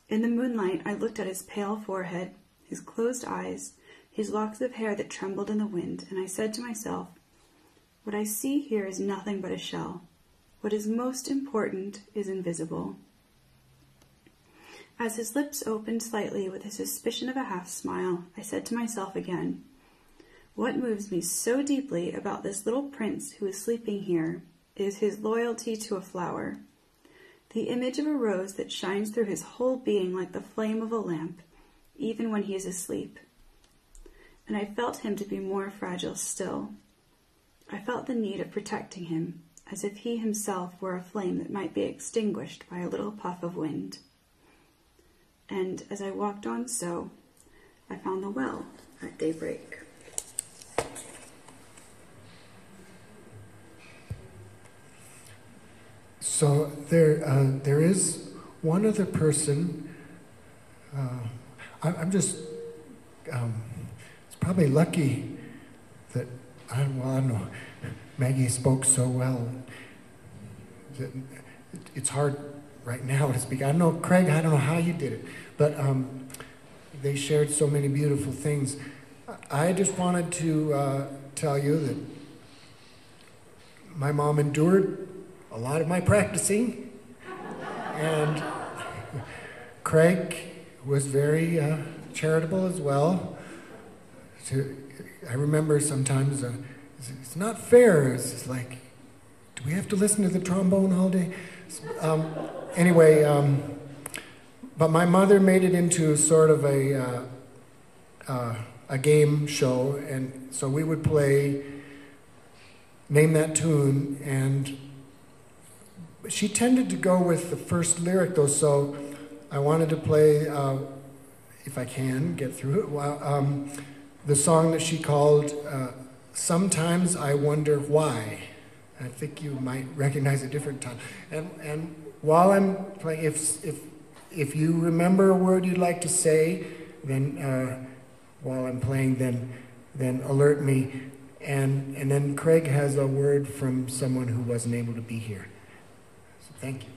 [SPEAKER 7] In the moonlight, I looked at his pale forehead, his closed eyes, his locks of hair that trembled in the wind, and I said to myself, "What I see here is nothing but a shell. What is most important is invisible." As his lips opened slightly with a suspicion of a half-smile, I said to myself again, "What moves me so deeply about this little prince who is sleeping here is his loyalty to a flower, the image of a rose that shines through his whole being like the flame of a lamp, even when he is asleep." And I felt him to be more fragile still. I felt the need of protecting him, as if he himself were a flame that might be extinguished by a little puff of wind. And as I walked on so, I found the well at daybreak.
[SPEAKER 1] So there is one other person. I'm just. It's probably lucky that I don't know. Maggie spoke so well. It's hard right now to speak. I know Craig. I don't know how you did it, but they shared so many beautiful things. I just wanted to tell you that my mom endured a lot of my practicing, and Craig was very charitable as well. I remember sometimes it's not fair. It's like, Do we have to listen to the trombone all day? Anyway, but my mother made it into sort of a game show, and so we would play Name That Tune, and she tended to go with the first lyric, though, so I wanted to play, if I can get through it, the song that she called Sometimes I Wonder Why. I think you might recognize a different time. And while I'm playing, if you remember a word you'd like to say, then while I'm playing, then alert me. And then Craig has a word from someone who wasn't able to be here. So thank you.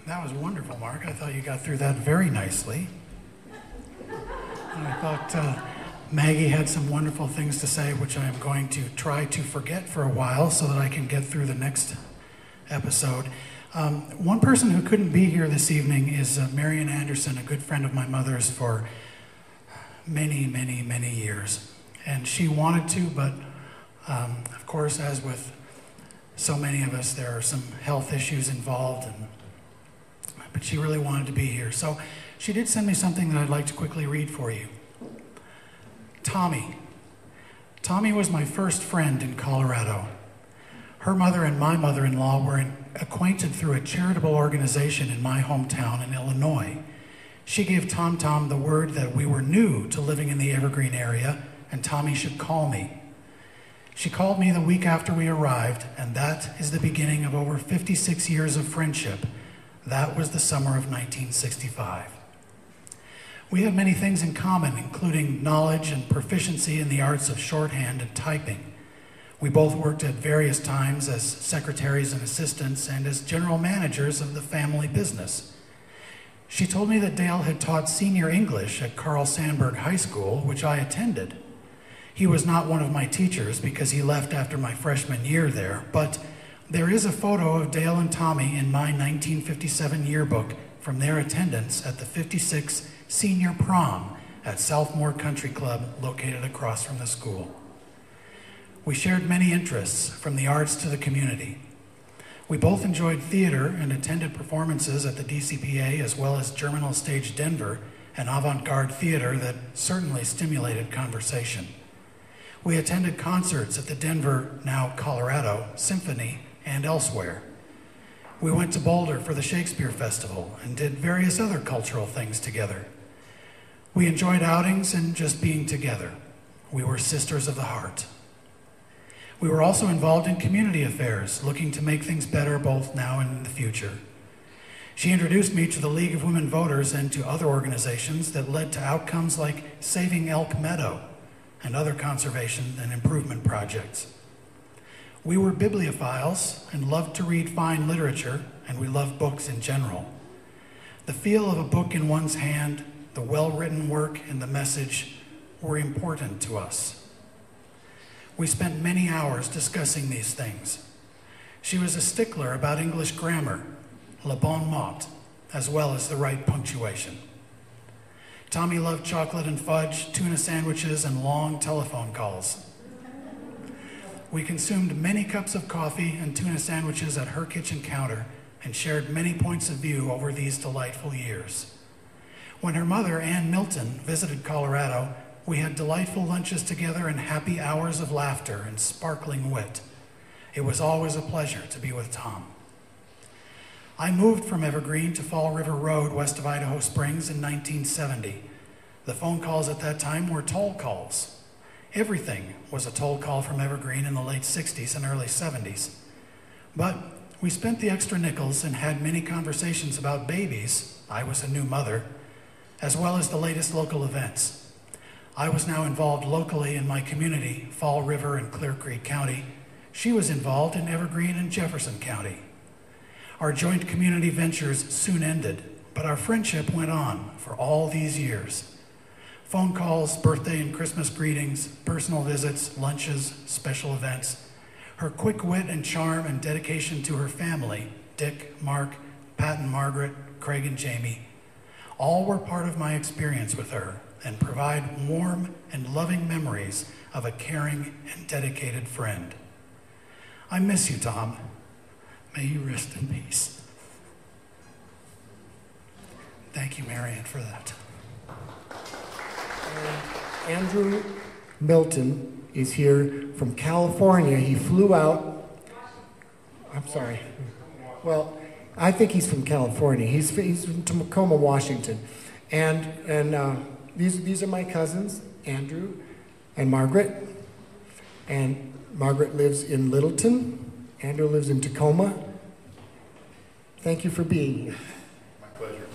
[SPEAKER 2] That was wonderful, Mark. I thought you got through that very nicely. And I thought Maggie had some wonderful things to say, which I am going to try to forget for a while so that I can get through the next episode. One person who couldn't be here this evening is Marion Anderson, a good friend of my mother's for many, many, many years. And she wanted to, but of course, as with so many of us, there are some health issues involved, but she really wanted to be here. So she did send me something that I'd like to quickly read for you. Tommy. Tommy was my first friend in Colorado. Her mother and my mother-in-law were acquainted through a charitable organization in my hometown in Illinois. She gave Tom the word that we were new to living in the Evergreen area and Tommy should call me. She called me the week after we arrived, and that is the beginning of over 56 years of friendship. That was the summer of 1965. We had many things in common, including knowledge and proficiency in the arts of shorthand and typing. We both worked at various times as secretaries and assistants and as general managers of the family business. She told me that Dale had taught senior English at Carl Sandburg High School, which I attended. He was not one of my teachers because he left after my freshman year there, but there is a photo of Dale and Tommy in my 1957 yearbook from their attendance at the 56 senior prom at Southmore Country Club located across from the school. We shared many interests, from the arts to the community. We both enjoyed theater and attended performances at the DCPA as well as Germinal Stage Denver, an avant-garde theater that certainly stimulated conversation. We attended concerts at the Denver, now Colorado, Symphony and elsewhere. We went to Boulder for the Shakespeare Festival and did various other cultural things together. We enjoyed outings and just being together. We were sisters of the heart. We were also involved in community affairs, looking to make things better both now and in the future. She introduced me to the League of Women Voters and to other organizations that led to outcomes like saving Elk Meadow and other conservation and improvement projects. We were bibliophiles and loved to read fine literature, and we loved books in general. The feel of a book in one's hand, the well-written work, and the message were important to us. We spent many hours discussing these things. She was a stickler about English grammar, le bon mot, as well as the right punctuation. Tommy loved chocolate and fudge, tuna sandwiches, and long telephone calls. We consumed many cups of coffee and tuna sandwiches at her kitchen counter and shared many points of view over these delightful years. When her mother, Ann Milton, visited Colorado, we had delightful lunches together and happy hours of laughter and sparkling wit. It was always a pleasure to be with Tom. I moved from Evergreen to Fall River Road west of Idaho Springs in 1970. The phone calls at that time were toll calls. Everything was a toll call from Evergreen in the late 60s and early 70s. But we spent the extra nickels and had many conversations about babies, I was a new mother, as well as the latest local events. I was now involved locally in my community, Fall River and Clear Creek County. She was involved in Evergreen and Jefferson County. Our joint community ventures soon ended, but our friendship went on for all these years. Phone calls, birthday and Christmas greetings, personal visits, lunches, special events. Her quick wit and charm and dedication to her family, Dick, Mark, Pat and Margaret, Craig and Jamie, all were part of my experience with her and provide warm and loving memories of a caring and dedicated friend. I miss you, Tom. May you rest in peace. Thank you, Marianne, for that.
[SPEAKER 1] Andrew Milton is here from California. He flew out. I'm sorry. Well, I think he's from California. He's from Tacoma, Washington. And these are my cousins, Andrew and Margaret. And Margaret lives in Littleton. Andrew lives in Tacoma. Thank you for being here.
[SPEAKER 8] My pleasure.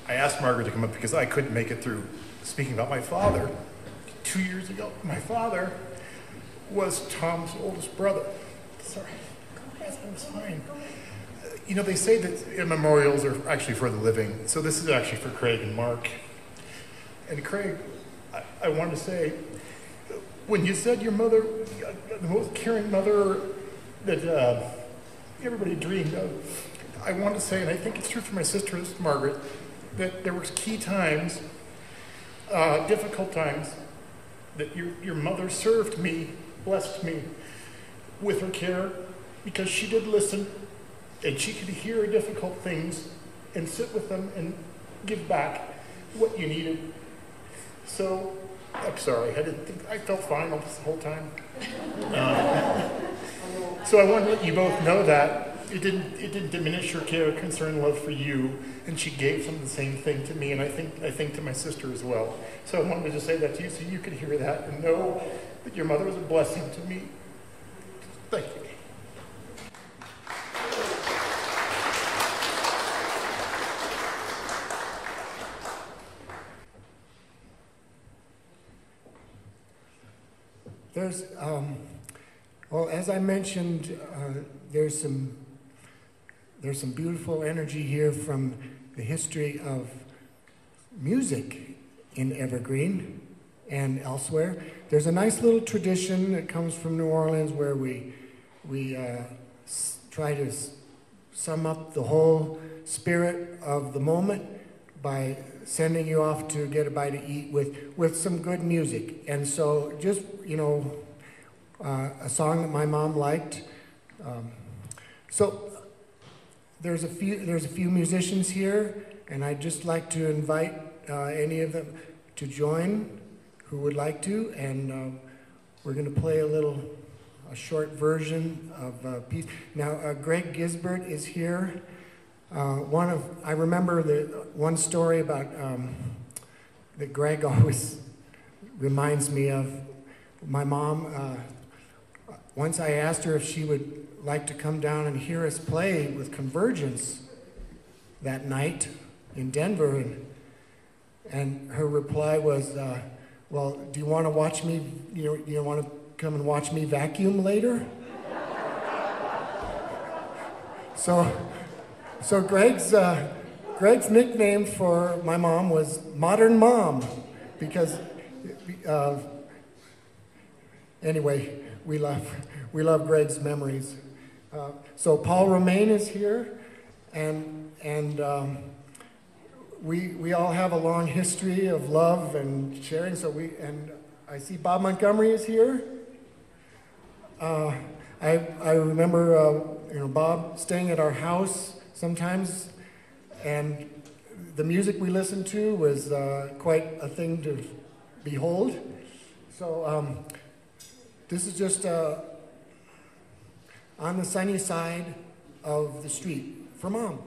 [SPEAKER 8] I asked Margaret to come up because I couldn't make it through speaking about my father. 2 years ago, my father was Tom's oldest brother. Sorry, it's fine. You know, they say that memorials are actually for the living, so this is actually for Craig and Mark. And Craig, I wanted to say, when you said your mother, the most caring mother that everybody dreamed of, I wanted to say, and I think it's true for my sister, Margaret, that there were key times difficult times, that your mother served me, blessed me with her care, because she did listen, and she could hear difficult things and sit with them and give back what you needed. So, I'm sorry, I felt fine this whole time. So I want to let you both know that it didn't diminish her care, concern, love for you, and she gave some of the same thing to me, and I think to my sister as well. So I wanted to just say that to you so you could hear that and know that your mother was a blessing to me. Thank you.
[SPEAKER 1] There's, well, as I mentioned, there's some beautiful energy here from the history of music in Evergreen and elsewhere. There's a nice little tradition that comes from New Orleans where we try to sum up the whole spirit of the moment by sending you off to get a bite to eat with some good music. And so just, you know, a song that my mom liked. So there's a few musicians here, and I'd just like to invite any of them to join who would like to, and we're going to play a short version of a piece. Now, Greg Gisbert is here. I remember one story about that Greg always reminds me of. My mom, once I asked her if she would like to come down and hear us play with Convergence that night in Denver, and her reply was, well, do you want to watch me, you want to come and watch me vacuum later? So Greg's nickname for my mom was Modern Mom, because anyway, we love Greg's memories. So Paul Romaine is here, and we all have a long history of love and sharing. And I see Bob Montgomery is here. I remember Bob staying at our house sometimes, and the music we listened to was quite a thing to behold. So this is just on the sunny side of the street for Mom.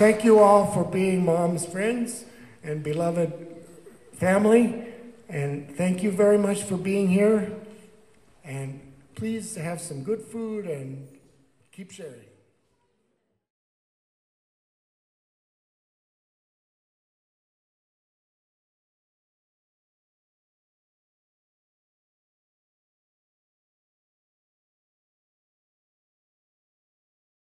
[SPEAKER 1] thank you all for being Mom's friends and beloved family. And thank you very much for being here. And please have some good food and keep sharing.